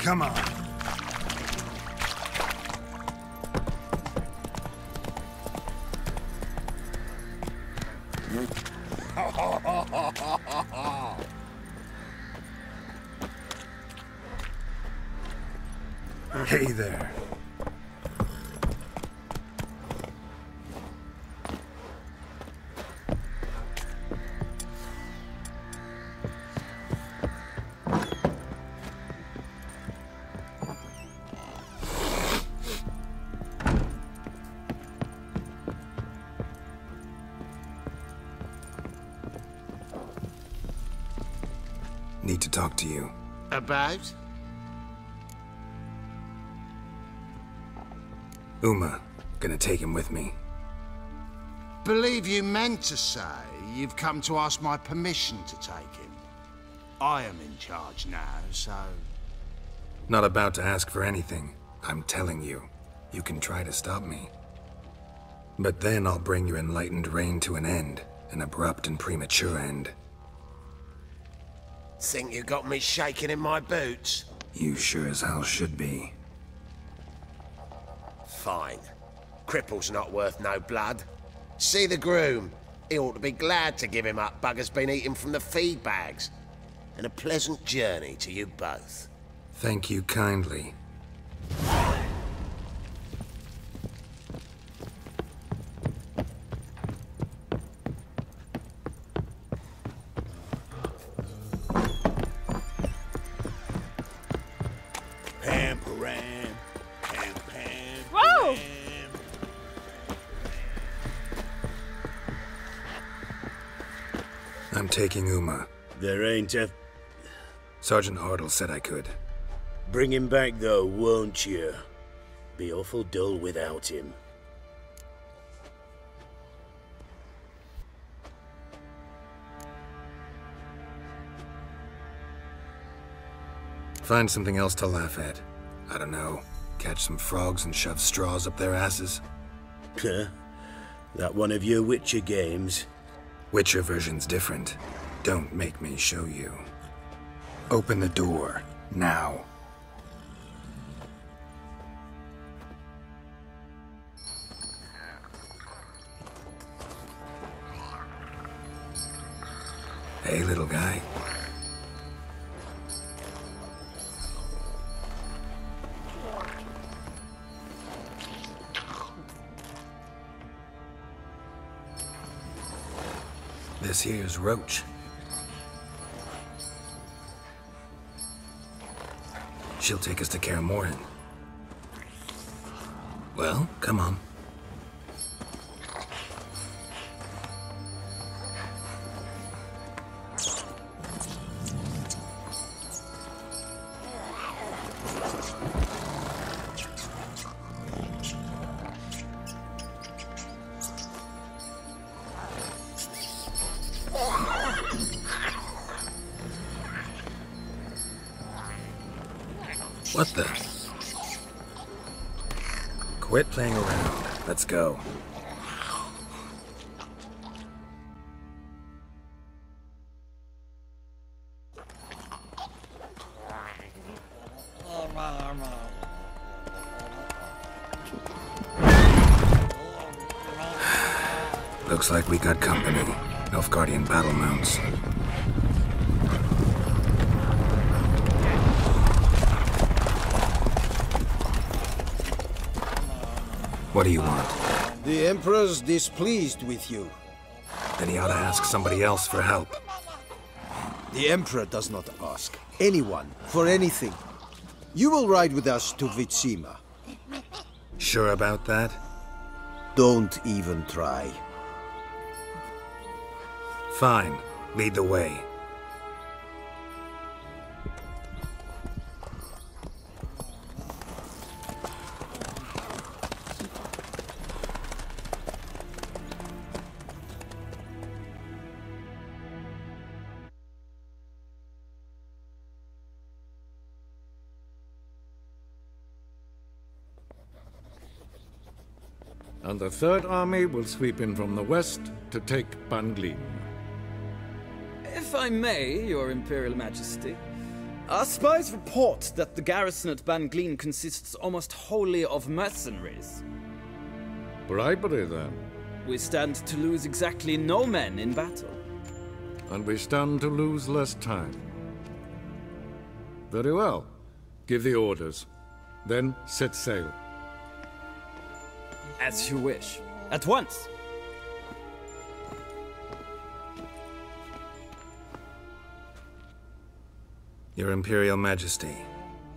Come on. Hey there. Need to talk to you. About? Uma. Gonna take him with me. Believe you meant to say you've come to ask my permission to take him. I am in charge now, so... Not about to ask for anything. I'm telling you. You can try to stop me. But then I'll bring your enlightened reign to an end. An abrupt and premature end. Think you got me shaking in my boots? You sure as hell should be. Fine. Cripple's not worth no blood. See the groom. He ought to be glad to give him up. Bugger's been eating from the feed bags. And a pleasant journey to you both. Thank you kindly. I'm taking Uma. There ain't a... Sergeant Hartle said I could. Bring him back though, won't you? Be awful dull without him. Find something else to laugh at. I don't know. Catch some frogs and shove straws up their asses. Huh? That one of your Witcher games? Witcher version's different. Don't make me show you. Open the door, now. Hey, little guy. This here's Roach. She'll take us to Kaer Morhen. Well, come on. What the? Quit playing around. Let's go. Looks like we got company. Nilfgaardian battle mounts. What do you want? The Emperor's displeased with you. Then he ought to ask somebody else for help. The Emperor does not ask anyone for anything. You will ride with us to Wicho3. Sure about that? Don't even try. Fine. Lead the way. And the Third Army will sweep in from the west to take Ban Gleam. If I may, Your Imperial Majesty, Our spies report that the garrison at Bangleen consists almost wholly of mercenaries. Bribery, then. We stand to lose exactly no men in battle. And we stand to lose less time. Very well. Give the orders. Then set sail. As you wish. At once! Your Imperial Majesty,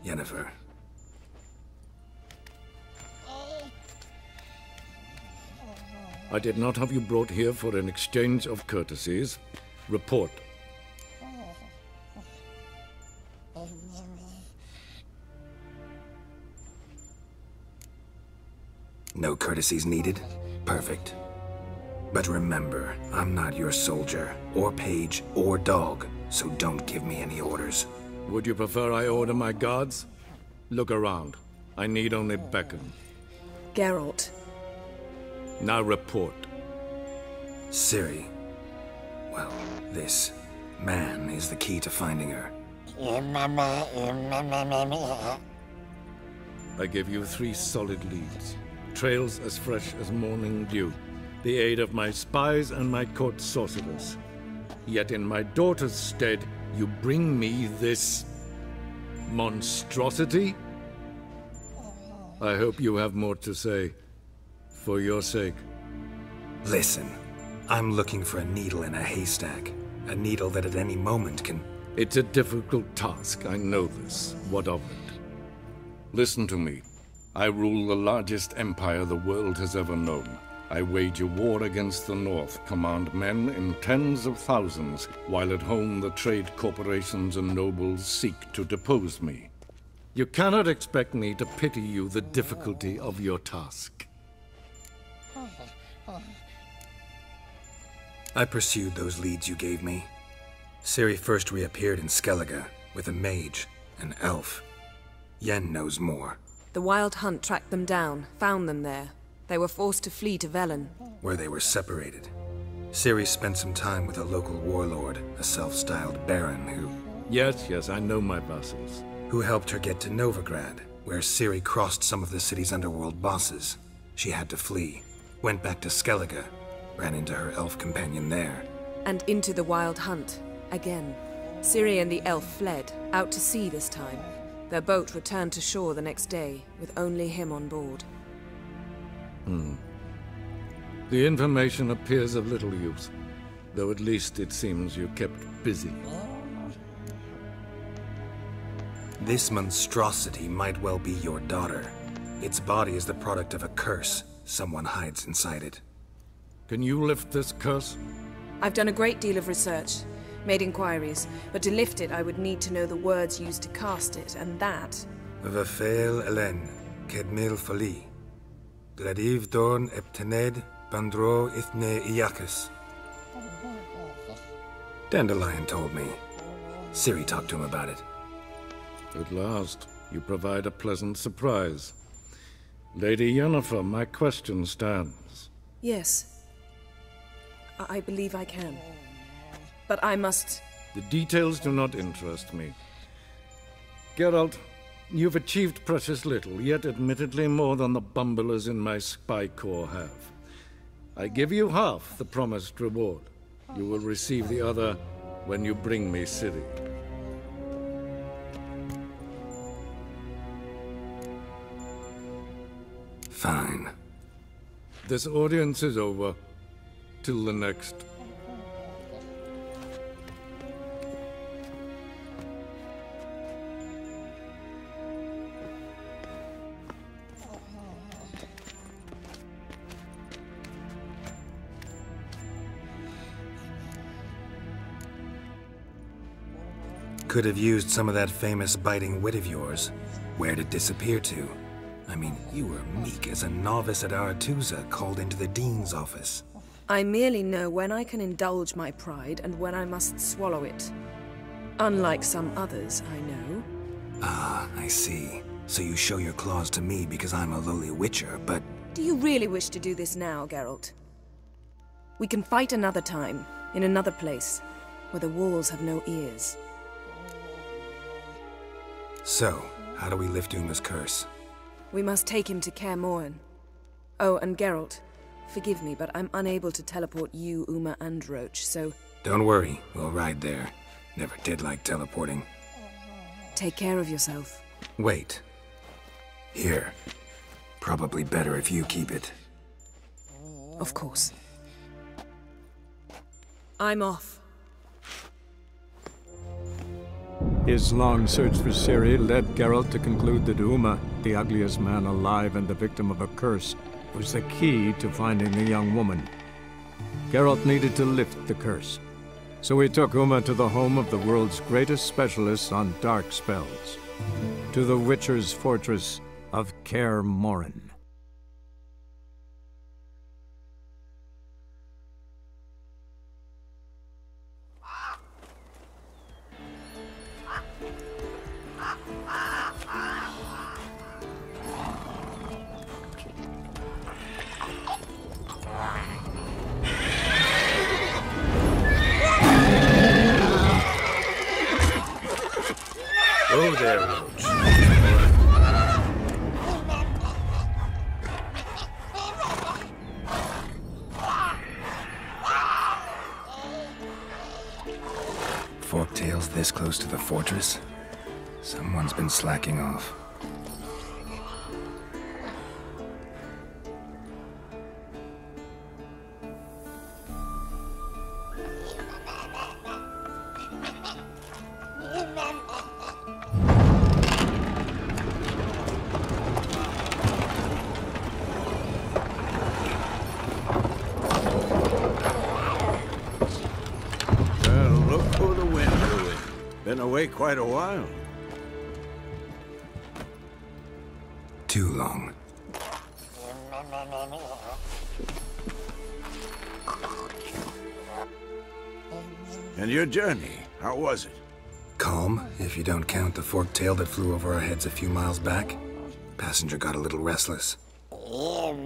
Yennefer. I did not have you brought here for an exchange of courtesies. Report. No courtesies needed? Perfect. But remember, I'm not your soldier, or page, or dog, so don't give me any orders. Would you prefer I order my guards? Look around. I need only beckon. Geralt. Now report. Ciri. Well, this man is the key to finding her. I give you 3 solid leads. Trails as fresh as morning dew. The aid of my spies and my court sorcerers. Yet in my daughter's stead, you bring me this monstrosity? I hope you have more to say. For your sake. Listen, I'm looking for a needle in a haystack. A needle that at any moment can... It's a difficult task, I know this. What of it? Listen to me. I rule the largest empire the world has ever known. I wage a war against the North, command men in tens of thousands, while at home the trade corporations and nobles seek to depose me. You cannot expect me to pity you the difficulty of your task. I pursued those leads you gave me. Ciri first reappeared in Skellige with a mage, an elf. Yen knows more. The Wild Hunt tracked them down, found them there. They were forced to flee to Velen. Where they were separated. Ciri spent some time with a local warlord, a self-styled baron who... Yes, I know my vassals. Who helped her get to Novigrad, where Ciri crossed some of the city's underworld bosses. She had to flee. Went back to Skellige. Ran into her elf companion there. And into the Wild Hunt, again. Ciri and the elf fled, out to sea this time. Their boat returned to shore the next day, with only him on board. The information appears of little use, though at least it seems you kept busy. This monstrosity might well be your daughter. Its body is the product of a curse. Someone hides inside it. Can you lift this curse? I've done a great deal of research, made inquiries, but to lift it I would need to know the words used to cast it, and that... Vafeil Elen, Kedmil Fali. Gladiv Dorn Eptened, Bandro Ithne Iacus. Dandelion told me. Ciri talked to him about it. At last, you provide a pleasant surprise. Lady Yennefer, my question stands. Yes. I believe I can. But I must... The details do not interest me. Geralt, you've achieved precious little, yet admittedly more than the bumblers in my spy corps have. I give you half the promised reward. You will receive the other when you bring me Ciri. Fine. This audience is over. Till the next. Could have used some of that famous biting wit of yours. Where'd it disappear to? I mean, you were meek as a novice at Aretuza called into the Dean's office. I merely know when I can indulge my pride and when I must swallow it. Unlike some others, I know. Ah, I see. So you show your claws to me because I'm a lowly witcher, but... Do you really wish to do this now, Geralt? We can fight another time, in another place, where the walls have no ears. So, how do we lift Uma's curse? We must take him to Kaer Morhen. Oh, and Geralt, forgive me, but I'm unable to teleport you, Uma, and Roach, so... Don't worry, we'll ride there. Never did like teleporting. Take care of yourself. Wait. Here. Probably better if you keep it. Of course. I'm off. His long search for Ciri led Geralt to conclude that Uma, the ugliest man alive and the victim of a curse, was the key to finding the young woman. Geralt needed to lift the curse, so he took Uma to the home of the world's greatest specialist on dark spells, to the Witcher's fortress of Kaer Morhen. Oh, there, Roach. Forktail's this close to the fortress? Someone's been slacking off. Been away quite a while. Too long. And your journey, how was it? Calm, if you don't count the forktail that flew over our heads a few miles back. Passenger got a little restless. What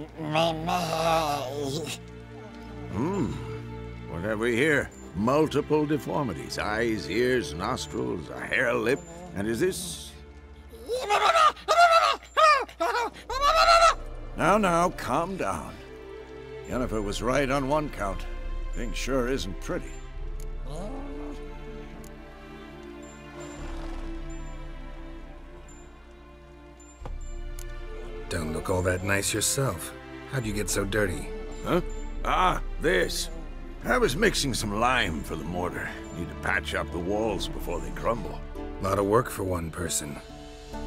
have we here? Multiple deformities. Eyes, ears, nostrils, a hair lip. And is this... Now, calm down. Yennefer was right on one count. Thing sure isn't pretty. Don't look all that nice yourself. How'd you get so dirty? Huh? Ah, this. I was mixing some lime for the mortar. Need to patch up the walls before they crumble. Lot of work for one person.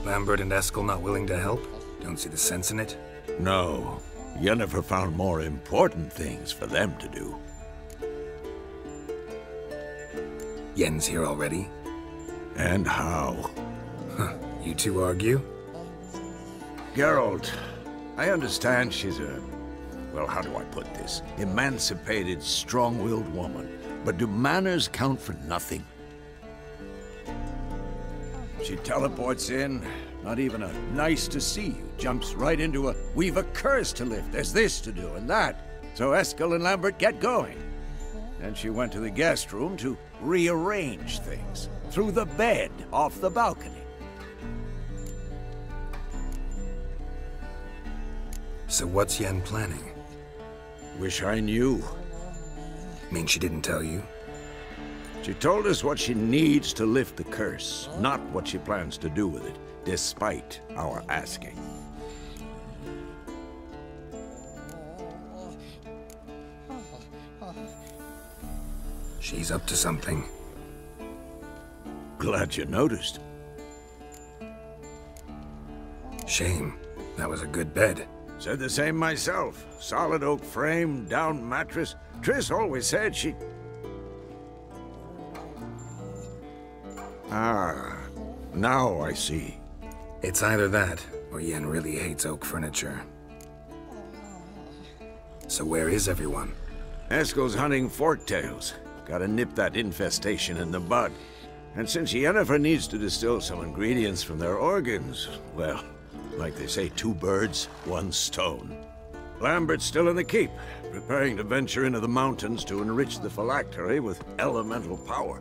Lambert and Eskel not willing to help? Don't see the sense in it? No. Yennefer found more important things for them to do. Yen's here already? And how? Huh. You two argue? Geralt, I understand she's a... well, how do I put this? Emancipated, strong-willed woman. But do manners count for nothing? She teleports in, not even a nice to see you, jumps right into a, we've a curse to lift, there's this to do and that. So Eskel and Lambert get going. Then she went to the guest room to rearrange things. Through the bed, off the balcony. So what's Yen planning? Wish I knew. Mean she didn't tell you? She told us what she needs to lift the curse, not what she plans to do with it, despite our asking. She's up to something. Glad you noticed. Shame. That was a good bed. Said the same myself. Solid oak frame, down mattress. Triss always said she... Ah, now I see. It's either that, or Yen really hates oak furniture. So where is everyone? Eskel's hunting forktails. Gotta nip that infestation in the bud. And since Yennefer needs to distill some ingredients from their organs, well, like they say, 2 birds, 1 stone. Lambert's still in the keep, preparing to venture into the mountains to enrich the phylactery with elemental power.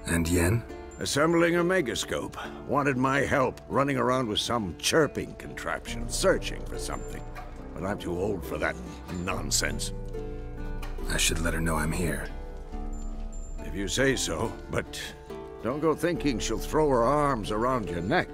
And Yen? Assembling a megascope. Wanted my help running around with some chirping contraption, searching for something. But I'm too old for that nonsense. I should let her know I'm here. If you say so, but don't go thinking she'll throw her arms around your neck.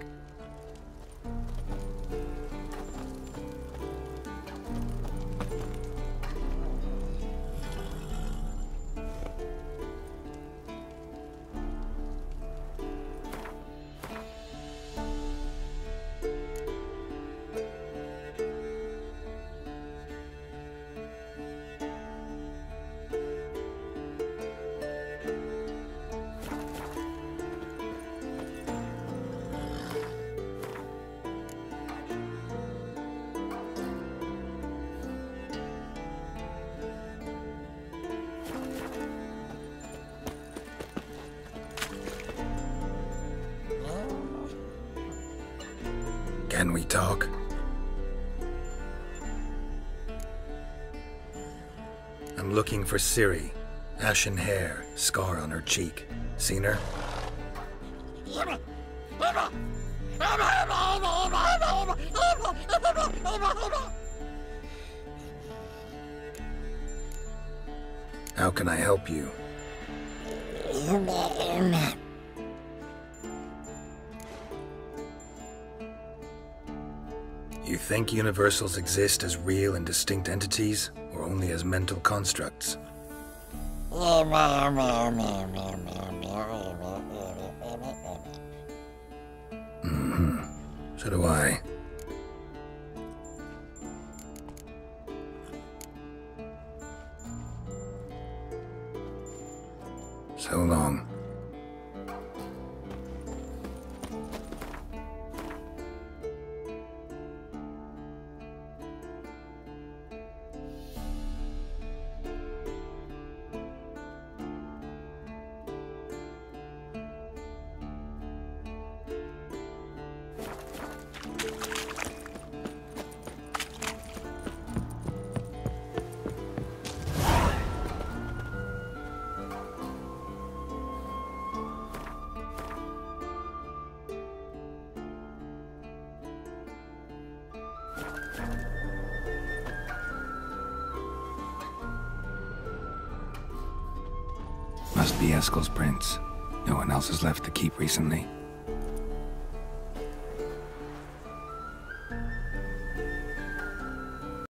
Can we talk? I'm looking for Ciri. Ashen hair, scar on her cheek. Seen her? How can I help you? You think universals exist as real and distinct entities, or only as mental constructs? So do I. So long. Must be Eskel's prints. No one else has left the keep recently.